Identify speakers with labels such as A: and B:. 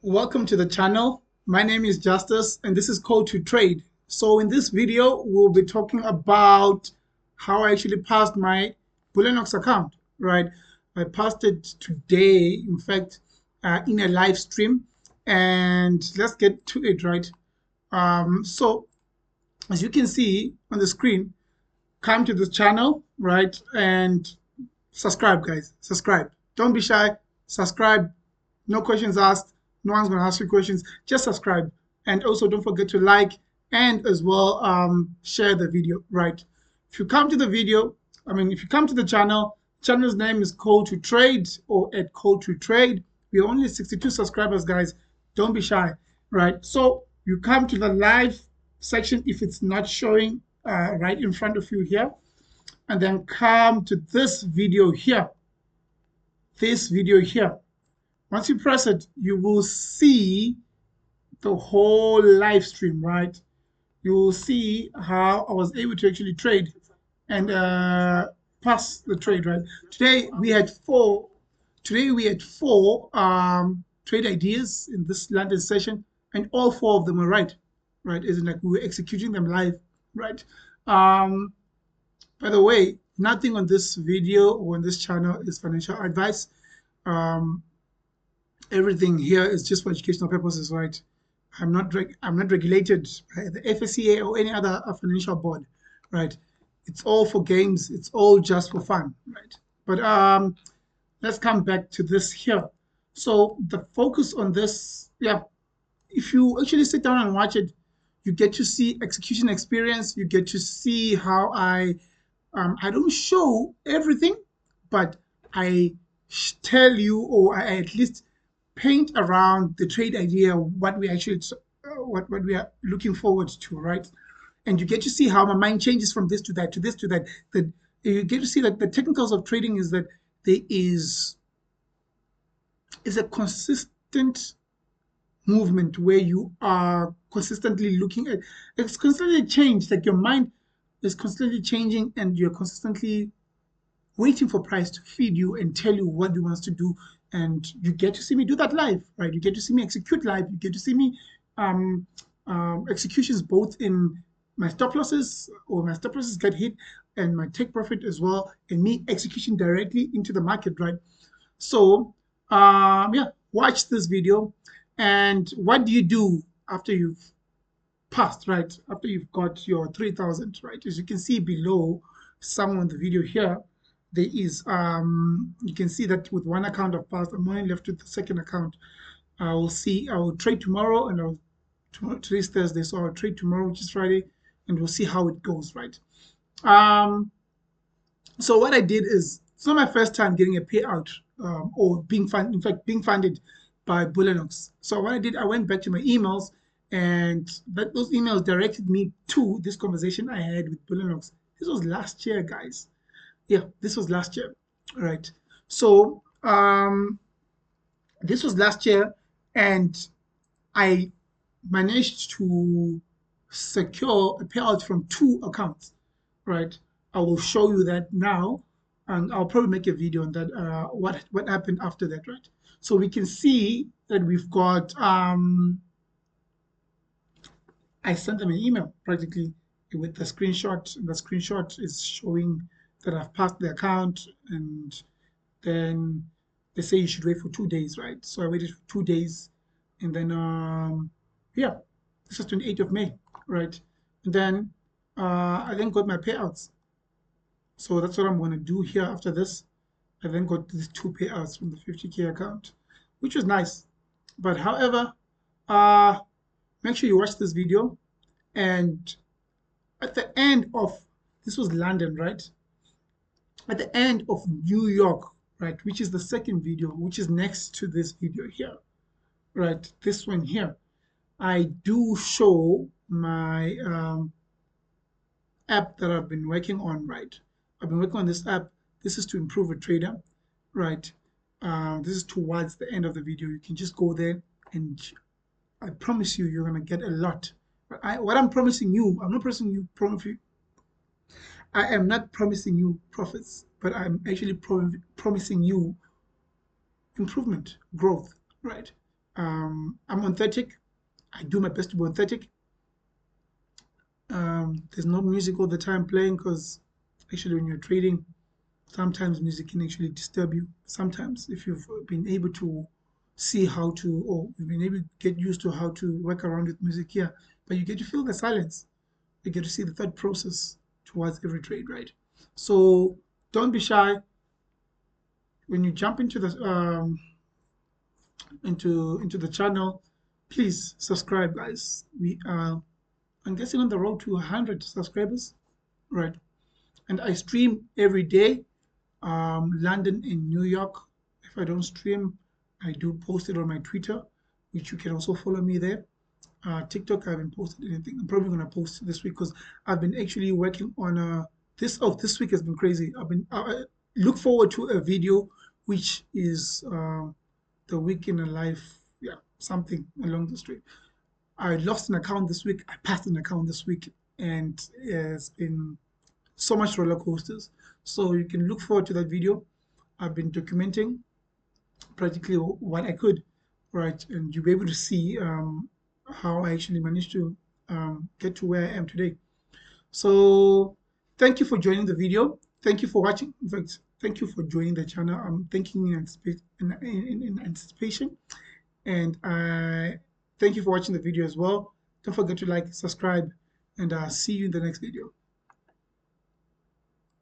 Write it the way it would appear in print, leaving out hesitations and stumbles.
A: Welcome to the channel. My name is Justice and this is Call to Trade. So in this video, we'll be talking about how I actually passed my Bullenox account, right? I passed it today, in fact, in a live stream. And let's get to it, right? So as you can see on the screen, come to this channel, right? And subscribe, guys. Subscribe. Don't be shy. Subscribe. No questions asked. No one's going to ask you questions. Just subscribe. And also don't forget to like and as well share the video, right? If you come to the video, if you come to the channel's name is Call to Trade or at Call to Trade. We're only 62 subscribers, guys. Don't be shy, right? So you come to the live section if it's not showing right in front of you here, and then come to this video here. Once you press it, you will see the whole live stream, right? You will see how I was able to actually trade and pass the trade, right? Today we had four trade ideas in this London session, and all four of them were right, Isn't like we were executing them live, right? By the way, nothing on this video or on this channel is financial advice. Everything here is just for educational purposes, right? I'm not regulated by the FSCA or any other financial board, right? It's all for games. It's all just for fun, right? But let's come back to this here. So the focus on this, if you actually sit down and watch it, you get to see execution experience. You get to see how I don't show everything, but I tell you, or I at least paint around the trade idea, what we actually what we are looking forward to, right? And you get to see how my mind changes from this to that to this to that. That you get to see that the technicals of trading is that there is a consistent movement where you are consistently looking at, it's constantly changed, like your mind is constantly changing and you're consistently waiting for price to feed you and tell you what you want to do. And you get to see me do that live, right? You get to see me execute live. You get to see me executions both in my stop losses, or my stop losses get hit, and my take profit as well, and me execution directly into the market, right? So watch this video. And what do you do after you've passed, right? After you've got your 3,000, right? As you can see below, somewhere in the video here, there is you can see that with one account I've passed. I'm only left with the second account. I will trade tomorrow, and today's Thursday, so I'll trade tomorrow, which is Friday, and we'll see how it goes, right? So what I did is, it's not my first time getting a payout or being funded by Bullenox. So what I did, I went back to my emails, and those emails directed me to this conversation I had with Bullenox. This was last year, guys. Yeah, this was last year, right? So this was last year, and I managed to secure a payout from 2 accounts, right? I will show you that now, and I'll probably make a video on that, what happened after that, right? So we can see that we've got, I sent them an email practically with the screenshot. The screenshot is showing that I've passed the account, and then they say you should wait for 2 days, right? So I waited for 2 days, and then this is 28th of May, right? And then I then got my payouts. So that's what I'm going to do here after this. I then got these 2 payouts from the 50K account, which was nice. But however, make sure you watch this video, and at the end of, this was London, right? At the end of New York, right, which is the second video, which is next to this video here, right, this one here, I do show my app that I've been working on, right? I've been working on this app. This is to improve a trader, right? This is towards the end of the video. You can just go there, and I promise you, you're going to get a lot. What I'm promising you, I'm not promising you profit. I am not promising you profits, but I'm actually promising you improvement, growth, right? I'm authentic. I do my best to be authentic. There's no music all the time playing because actually when you're trading, sometimes music can actually disturb you. Sometimes if you've been able to see how to, or you've been able to get used to how to work around with music here, but you get to feel the silence. You get to see the thought process towards every trade, right? So don't be shy when you jump into the channel. Please subscribe, guys. We are, I'm guessing, on the road to 100 subscribers, right? And I stream every day, London and New York. If I don't stream, I do post it on my Twitter, which you can also follow me there. TikTok, I haven't posted anything. I'm probably gonna post this week because I've been actually working on this week has been crazy. I've been look forward to a video which is the week in a life, yeah, something along the street. I lost an account this week. I passed an account this week, and it's been so much roller coasters. So you can look forward to that video. I've been documenting practically what I could, right? And you'll be able to see how I actually managed to get to where I am today. So thank you for joining the video. Thank you for watching. In fact, thank you for joining the channel. I'm thinking in anticipation. And I thank you for watching the video as well. Don't forget to like, subscribe, and see you in the next video.